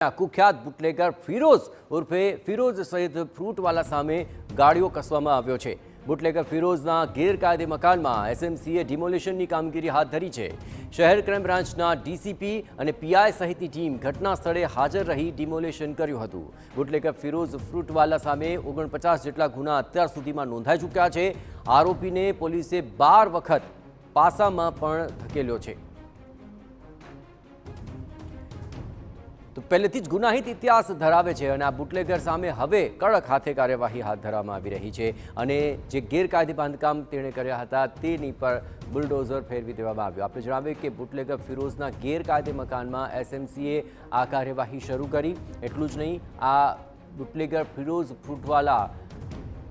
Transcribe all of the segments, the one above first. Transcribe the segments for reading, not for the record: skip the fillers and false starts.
કુખ્યાત બુટલેગર ફિરોઝ ઉર્ફે ફિરોઝ સહિત ફ્રૂટવાલા સામે ગાડીઓ કસવામાં આવ્યો છે। બુટલેગર ફિરોઝના ગેરકાયદે મકાનમાં એસએમસીએ ડિમોલિશનની કામગીરી હાથ ધરી છે। શહેર ક્રાઇમ બ્રાન્ચના ડીસીપી અને પીઆઈ સહિતની ટીમ ઘટના સ્થળે હાજર રહી ડિમોલિશન કર્યું હતું। બુટલેગર ફિરોઝ ફ્રૂટવાલા સામે 49 જેટલા ગુના અત્યાર સુધીમાં નોંધાઈ ચૂક્યા છે। આરોપીને પોલીસે 12 વખત પાસામાં પણ ધકેલ્યો છે। તો પહેલેથી જ ગુનાહિત ઇતિહાસ ધરાવે છે અને આ બુટલેગર સામે હવે કડક હાથે કાર્યવાહી હાથ ધરવામાં આવી રહી છે અને જે ગેરકાયદે બાંધકામ તેણે કર્યા હતા તેની પર બુલડોઝર ફેરવી દેવામાં આવ્યું। આપણે જણાવ્યું કે બુટલેગર ફિરોઝના ગેરકાયદે મકાનમાં એસએમસીએ આ કાર્યવાહી શરૂ કરી। એટલું જ નહીં, આ બુટલેગર ફિરોઝ ફ્રૂટવાલા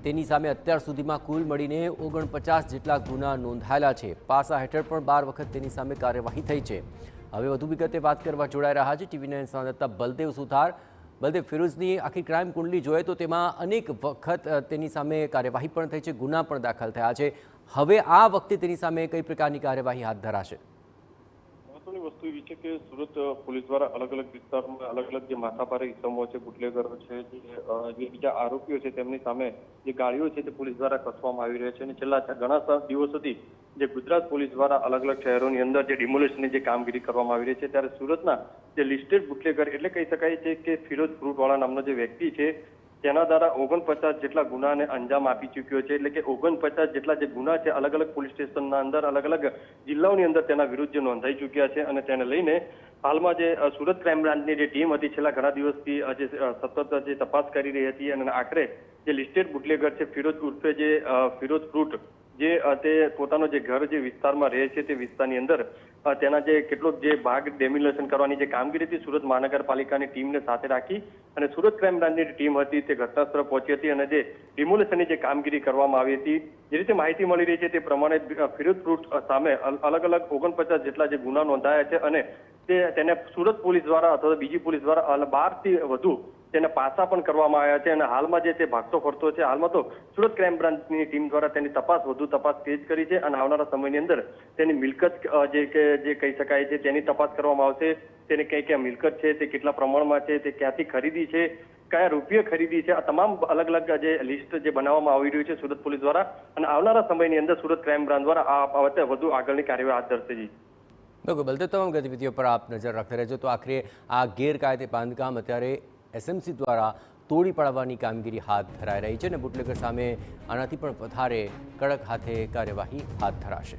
તેની સામે અત્યાર સુધીમાં કુલ મળીને 49 જેટલા ગુના નોંધાયેલા છે। પાસા હેઠળ પણ 12 વખત તેની સામે કાર્યવાહી થઈ છે। હવે વધુ વિગતે વાત કરવા જોડાઈ રહ્યા છે ટીવી9 સંવાદદાતા બલદેવ સુથાર। બલદેવ, ફિરોઝની આખી ક્રાઇમ કુંડલી જોઈએ તો તેમાં અનેક વખત તેની સામે કાર્યવાહી પણ થઈ છે, ગુના પણ દાખલ થયા છે। હવે આ વખતે તેની સામે કઈ પ્રકારની કાર્યવાહી હાથ ધરાશે? મહત્વની વસ્તુ એવી છે કે સુરત પોલીસ દ્વારા અલગ અલગ વિસ્તારોમાં અલગ અલગ જે માથાભારે ઇસમો છે, બુટલેગરો છે, જે બીજા આરોપીઓ છે તેમની સામે જે ગાડીઓ છે તે પોલીસ દ્વારા કસવામાં આવી રહી છે અને છેલ્લા ઘણા દિવસોથી જે ગુજરાત પોલીસ દ્વારા અલગ અલગ શહેરોની અંદર જે ડિમોલિશનની જે કામગીરી કરવામાં આવી રહી છે, ત્યારે સુરતના જે લિસ્ટેડ બુટલેગર એટલે કહી શકાય છે કે ફિરોઝ ફ્રૂટવાળા નામનો જે વ્યક્તિ છે તેના દ્વારા 49 જેટલા ગુનાને અંજામ આપી ચૂક્યો છે। એટલે કે 49 જેટલા જે ગુના છે અલગ અલગ પોલીસ સ્ટેશનના અંદર અલગ અલગ જિલ્લાઓની અંદર તેના વિરુદ્ધ જે નોંધાઈ ચૂક્યા છે અને તેને લઈને હાલમાં જે સુરત ક્રાઇમ બ્રાન્ચની જે ટીમ હતી છેલ્લા ઘણા દિવસથી સતત જે તપાસ કરી રહી હતી અને આખરે જે લિસ્ટેડ બુટલેગર છે ફિરોઝ ઉર્ફે જે ફિરોઝ ફ્રૂટ જે તે પોતાનો જે ઘર જે વિસ્તારમાં રહે છે તે વિસ્તારની અંદર તેના જે કેટલોક જે ભાગ ડેમોલિશન કરવાની જે કામગીરી હતી સુરત મહાનગરપાલિકાની ટીમને સાથે રાખી અને સુરત ક્રાઇમ બ્રાન્ચની ટીમ હતી તે ઘટના સ્થળે પહોંચી હતી અને જે ડિમોલિશનની જે કામગીરી કરવામાં આવી હતી જે રીતે માહિતી મળી રહી છે તે પ્રમાણે ફિરોઝ ફ્રૂટ સામે અલગ અલગ 49 જેટલા જે ગુના નોંધાયા છે અને તેને સુરત પોલીસ દ્વારા અથવા બીજી પોલીસ દ્વારા 12 થી વધુ તેને પાસા પણ કરવામાં આવ્યા છે અને હાલમાં જે તે ભાગતો ફરતો છે હાલમાં તો સુરત ક્રાઇમ બ્રાન્ચની ટીમ દ્વારા તેની વધુ તપાસ તેજ કરી છે અને આવનારા સમયની અંદર તેની મિલકત જે કહી શકાય છે તેની તપાસ કરવામાં આવશે। તેને કઈ મિલકત છે તે કેટલા પ્રમાણમાં છે, તે ક્યાંથી ખરીદી છે, કયા રૂપિયે ખરીદી છે, આ તમામ અલગ અલગ જે લિસ્ટ જે બનાવવામાં આવી રહ્યું છે સુરત પોલીસ દ્વારા અને આવનારા સમયની અંદર સુરત ક્રાઇમ બ્રાન્ચ દ્વારા આ બાબતે વધુ આગળની કાર્યવાહી હાથ ધરશે। બિલકુલ બલદેવ, તમામ ગતિવિધિઓ પર આપ નજર રાખતા રહેજો। તો આખરે આ ગેરકાયદે બાંધકામ અત્યારે એસએમસી દ્વારા તોડી પાડવાની કામગીરી હાથ ધરાઈ રહી છે અને બુટલેગર સામે આનાથી પણ વધારે કડક હાથે કાર્યવાહી હાથ ધરાશે।